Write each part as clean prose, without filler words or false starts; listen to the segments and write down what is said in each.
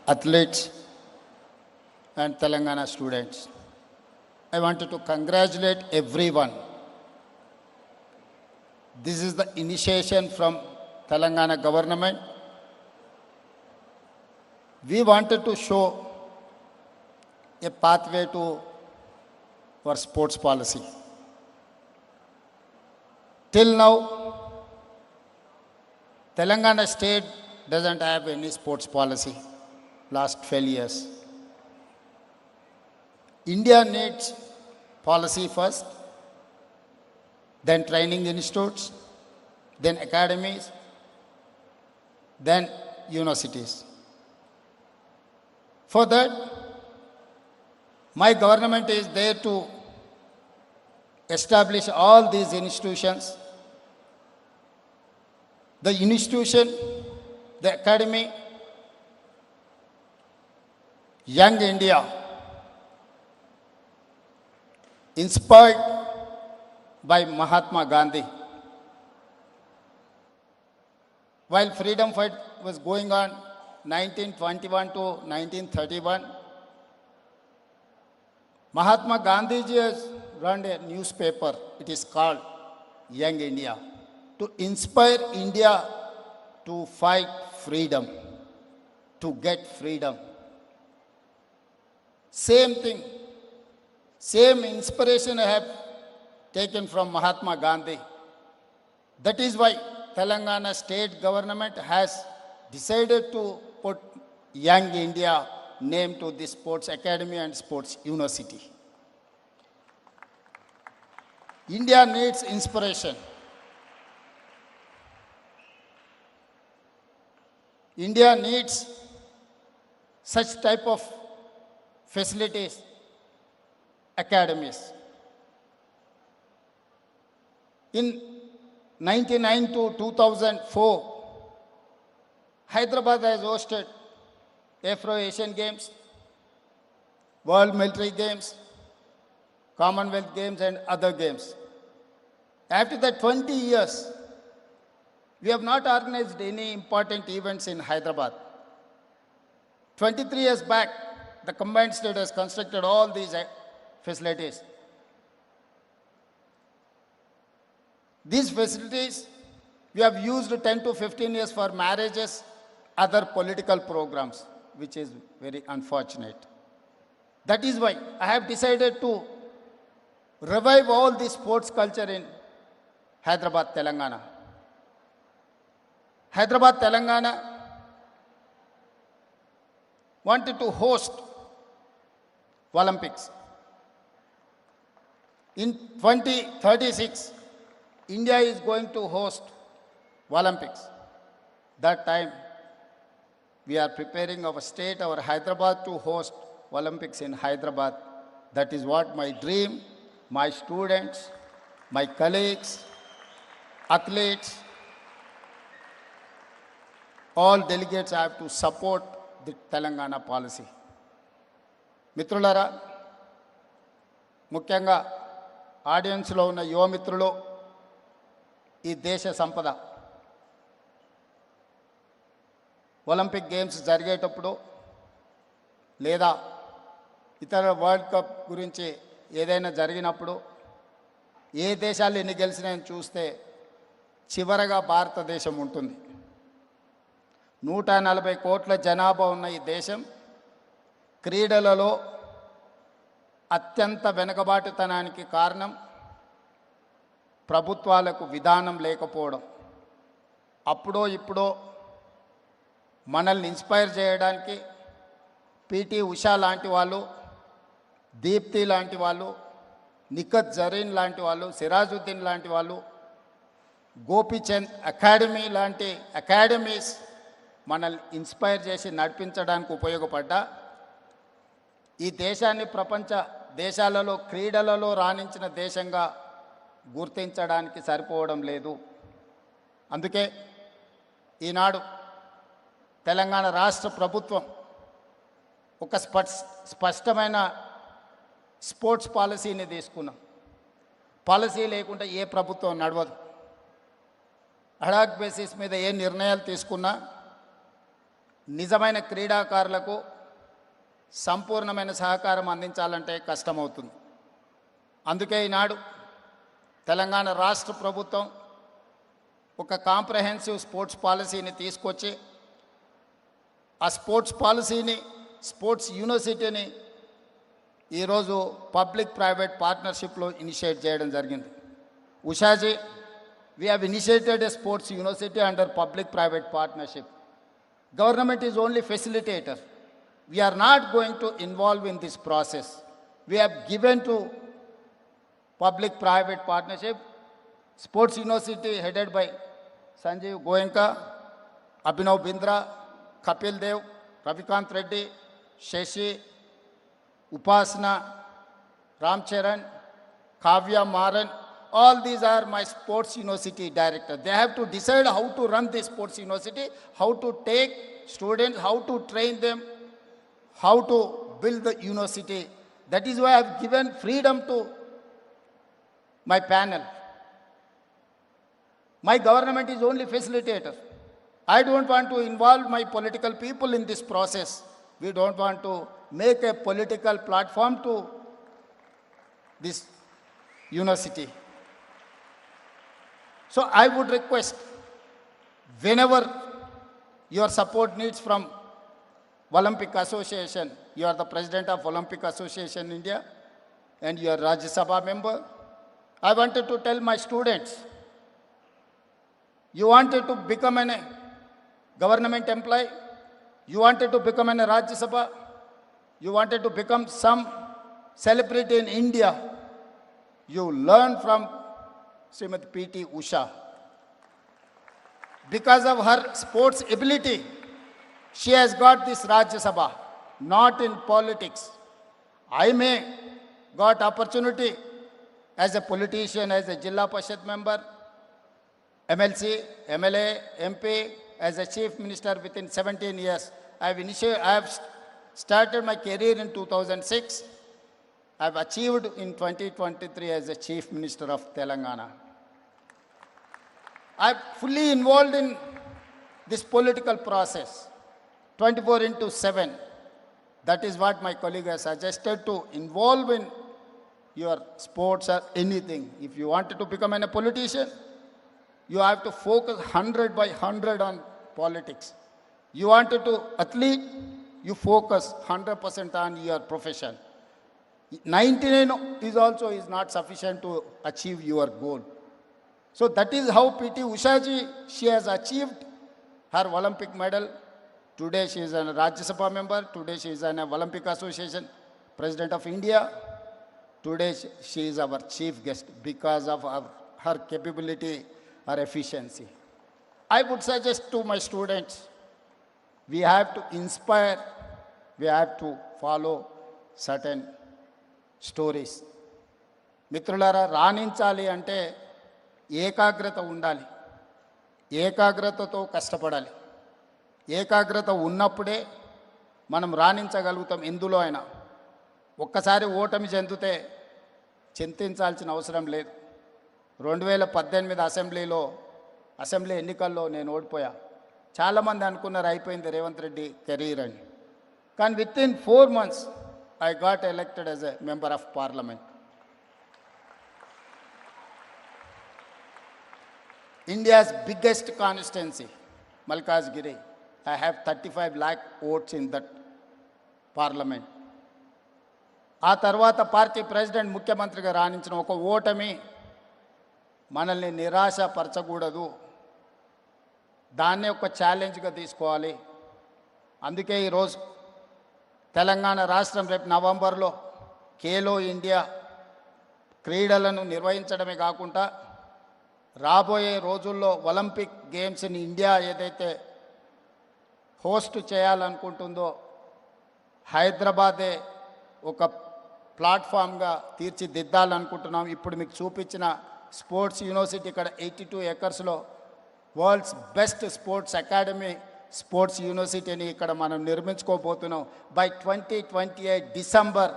athletes and Telangana students. I wanted to congratulate everyone. This is the initiation from Telangana government. We wanted to show a pathway to our sports policy. Till now, Telangana state doesn't have any sports policy last 12 years. India needs policy first, then training institutes, then academies, then universities. For that, my government is there to establish all these institutions. The institution, the academy, Young India, inspired by Mahatma Gandhi. While freedom fight was going on 1921 to 1931, Mahatma Gandhi ji has run a newspaper. It is called Young India, to inspire India to fight freedom, to get freedom. Same thing, same inspiration I have taken from Mahatma Gandhi. That is why Telangana state government has decided to put Young India name to the Sports Academy and Sports University. India needs inspiration. India needs such type of facilities, academies. In 1999 to 2004, Hyderabad has hosted Afro-Asian Games, World Military Games, Commonwealth Games and other games. After that 20 years, we have not organized any important events in Hyderabad. 23 years back, the combined state has constructed all these facilities. These facilities, we have used 10 to 15 years for marriages, other political programs, which is very unfortunate. That is why I have decided to revive all the sports culture in Hyderabad, Telangana. Hyderabad, Telangana wanted to host Olympics. In 2036, India is going to host Olympics. That time, we are preparing our state, our Hyderabad, to host Olympics in Hyderabad. That is what my dream, my students, my colleagues, athletes, all delegates have to support the Telangana policy. మిత్రులారా, ముఖ్యంగా ఆడియన్స్లో ఉన్న యువ మిత్రులు, ఈ దేశ సంపద Olympic games జరిగేటప్పుడు లేదా ఇతర వరల్డ్ కప్ గురించి ఏదైనా జరిగినప్పుడు ఏ దేశాలు ఎన్ని గెలిచినాయని చూస్తే చివరగా భారతదేశం ఉంటుంది. 140 కోట్ల జనాభా ఉన్న ఈ దేశం క్రీడలలో అత్యంత వెనుకబాటుతనానికి కారణం ప్రభుత్వాలకు విధానం లేకపోవడం. అప్పుడో ఇప్పుడో మనల్ని ఇన్స్పైర్ చేయడానికి పీటీ ఉషా లాంటి వాళ్ళు, దీప్తి లాంటి వాళ్ళు, నిఖత్ జరీన్ లాంటి వాళ్ళు, సిరాజుద్దీన్ లాంటి వాళ్ళు, గోపీచంద్ అకాడమీ లాంటి అకాడమీస్ మనల్ని ఇన్స్పైర్ చేసి నడిపించడానికి ఉపయోగపడ్డా ఈ దేశాన్ని ప్రపంచ దేశాలలో క్రీడలలో రాణించిన దేశంగా గుర్తించడానికి సరిపోవడం లేదు. అందుకే ఈనాడు తెలంగాణ రాష్ట్ర ప్రభుత్వం ఒక స్పష్టమైన స్పోర్ట్స్ పాలసీని తీసుకున్నాం. పాలసీ లేకుండా ఏ ప్రభుత్వం నడవదు. అడాక్ బేసిస్ మీద ఏ నిర్ణయాలు తీసుకున్నా నిజమైన క్రీడాకారులకు సంపూర్ణమైన సహకారం అందించాలంటే కష్టమవుతుంది. అందుకే ఈనాడు తెలంగాణ రాష్ట్ర ప్రభుత్వం ఒక కాంప్రహెన్సివ్ స్పోర్ట్స్ పాలసీని తీసుకొచ్చి ఆ స్పోర్ట్స్ పాలసీని, స్పోర్ట్స్ యూనివర్సిటీని ఈరోజు పబ్లిక్ ప్రైవేట్ పార్ట్నర్షిప్లో ఇనిషియేట్ చేయడం జరిగింది. ఉషాజీ, we have initiated a sports university under public private partnership. Government is only facilitator. We are not going to involve in this process. We have given to public private partnership sports university headed by Sanjeev Goenka, Abhinav Bindra, Kapil Dev, Ravikant Reddy, Shashi, Upasana, Ram Charan, Kavya Maran. All these are my sports university directors. They have to decide how to run this sports university, how to take students, how to train them, how to build the university. That is why I have given freedom to my panel. My government is only facilitator. I don't want to involve my political people in this process. We don't want to make a political platform to this university. So I would request, whenever your support needs from Olympic Association, you are the president of Olympic Association India and you are Rajya Sabha member, I wanted to tell my students, you wanted to become a government employee, you wanted to become a Rajya Sabha, you wanted to become some celebrity in India, you learn from Srimati P.T. Usha. Because of her sports ability, she has got this Rajya Sabha, not in politics. I may got opportunity as a politician, as a Jilla Parishad member, MLC, MLA, MP, as a chief minister within 17 years. I have started my career in 2006. I have achieved in 2023 as a chief minister of Telangana. I am fully involved in this political process, 24/7. That is what my colleague has suggested, to involve in your sports or anything. If you wanted to become a politician, you have to focus 100% on politics. You wanted to athlete, you focus 100% on your profession. 99 is not sufficient to achieve your goal. So that is how P.T. Ushaji, she has achieved her Olympic medal. Today she is a Rajya Sabha member. Today she is an Olympic Association President of India. Today she is our chief guest because of her capability, her efficiency. I would suggest to my students, we have to inspire, we have to follow certain stories. మిత్రులారా, రాణించాలి అంటే ఏకాగ్రత ఉండాలి, ఏకాగ్రతతో కష్టపడాలి. ఏకాగ్రత ఉన్నప్పుడే మనం రాణించగలుగుతాం ఎందులో అయినా. ఒక్కసారి ఓటమి చెందితే చింతించాల్సిన అవసరం లేదు. 2018 అసెంబ్లీ ఎన్నికల్లో నేను ఓడిపోయా. చాలామంది అనుకున్నారు అయిపోయింది రేవంత్ రెడ్డి కెరీర్ అని. కానీ with in 4 months I got elected as a member of parliament. India's biggest constituency, Malkajgiri, I have 35 lakh votes in that parliament. ఆ తర్వాత పార్టీ ప్రెసిడెంట్, ముఖ్యమంత్రిగా రాణించిన ఒక ఓటమి మనల్ని నిరాశపరచకూడదు. దాన్నే ఒక ఛాలెంజ్గా తీసుకోవాలి. అందుకే ఈరోజు తెలంగాణ రాష్ట్రం రేపు నవంబర్లో ఖేలో ఇండియా క్రీడలను నిర్వహించడమే కాకుండా రాబోయే రోజుల్లో ఒలింపిక్ గేమ్స్ని ఇండియా ఏదైతే హోస్ట్ చేయాలనుకుంటుందో హైదరాబాదే ఒక ప్లాట్ఫామ్గా తీర్చిదిద్దాలనుకుంటున్నాం. ఇప్పుడు మీకు చూపించిన స్పోర్ట్స్ యూనివర్సిటీ ఇక్కడ 82 acresలో వరల్డ్స్ బెస్ట్ స్పోర్ట్స్ అకాడమీ స్పోర్ట్స్ యూనివర్సిటీని ఇక్కడ మనం నిర్మించుకోబోతున్నాం. By 2028 December,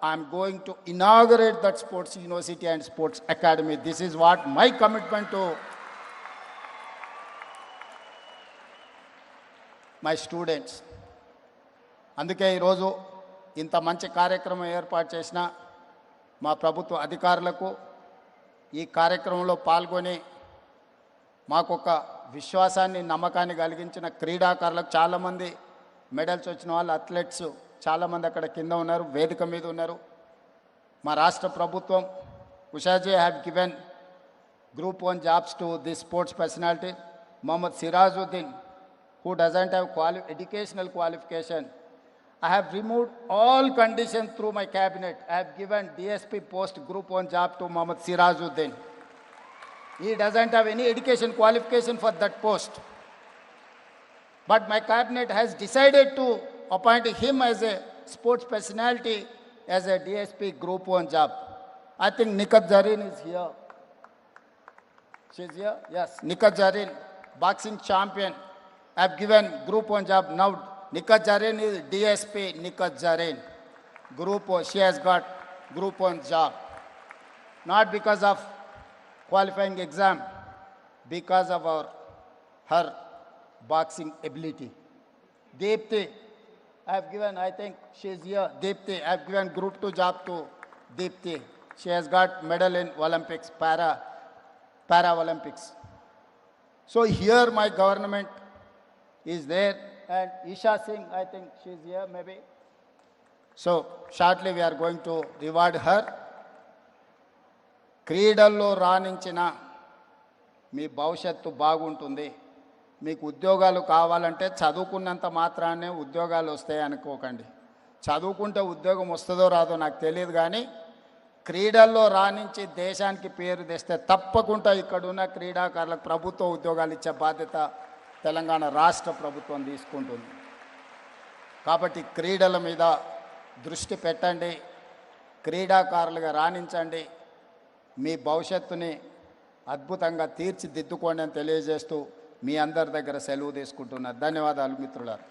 I am going to inaugurate that sports university and sports academy. This is what my commitment to my students. అందుకే ఈరోజు ఇంత మంచి కార్యక్రమం ఏర్పాటు చేసిన మా ప్రభుత్వ అధికారులకు, ఈ కార్యక్రమంలో పాల్గొని మాకొక విశ్వాసాన్ని, నమ్మకాన్ని కలిగించిన క్రీడాకారులకు, చాలామంది మెడల్స్ వచ్చిన వాళ్ళు, అథ్లెట్స్ చాలామంది అక్కడ కింద ఉన్నారు, వేదిక మీద ఉన్నారు. మా రాష్ట్ర ప్రభుత్వం, ఉషాజీ have given Group 1 jobs to this sports personality, Mohammad Sirajuddin, who doesn't have educational qualification. I have removed all conditions through my cabinet. I have given DSP post Group 1 job to Mohammad Sirajuddin. He doesn't have any education qualification for that post. But my cabinet has decided to appoint him as a sports personality as a DSP Group 1 job. I think Nikat Zareen is here. She's here? Yes. Nikat Zareen, boxing champion. I have given Group 1 job. Now Nikat Zareen is DSP Nikat Zareen. Group 1, she has got Group 1 job. Not because of qualifying exam, because of her boxing ability. Deepthi, I have given, I think she's here. Deepthi, I have given Group 2 job to Deepthi. She has got medal in Olympics, Para-Olympics. So here my government is there, and Isha Singh, I think she's here maybe. So shortly we are going to reward her. క్రీడల్లో రాణించిన మీ భవిష్యత్తు బాగుంటుంది. మీకు ఉద్యోగాలు కావాలంటే చదువుకున్నంత మాత్రాన్నే ఉద్యోగాలు వస్తాయి అనుకోకండి. చదువుకుంటే ఉద్యోగం వస్తుందో రాదో నాకు తెలియదు, కానీ క్రీడల్లో రాణించి దేశానికి పేరు తెస్తే తప్పకుండా ఇక్కడున్న క్రీడాకారులకు ప్రభుత్వ ఉద్యోగాలు ఇచ్చే బాధ్యత తెలంగాణ రాష్ట్ర ప్రభుత్వం తీసుకుంటుంది. కాబట్టి క్రీడల మీద దృష్టి పెట్టండి, క్రీడాకారులుగా రాణించండి, మీ భవిష్యత్తుని అద్భుతంగా తీర్చిదిద్దుకోండి అని తెలియజేస్తూ మీ అందరి దగ్గర సెలవు తీసుకుంటున్నా. ధన్యవాదాలు మిత్రులారా.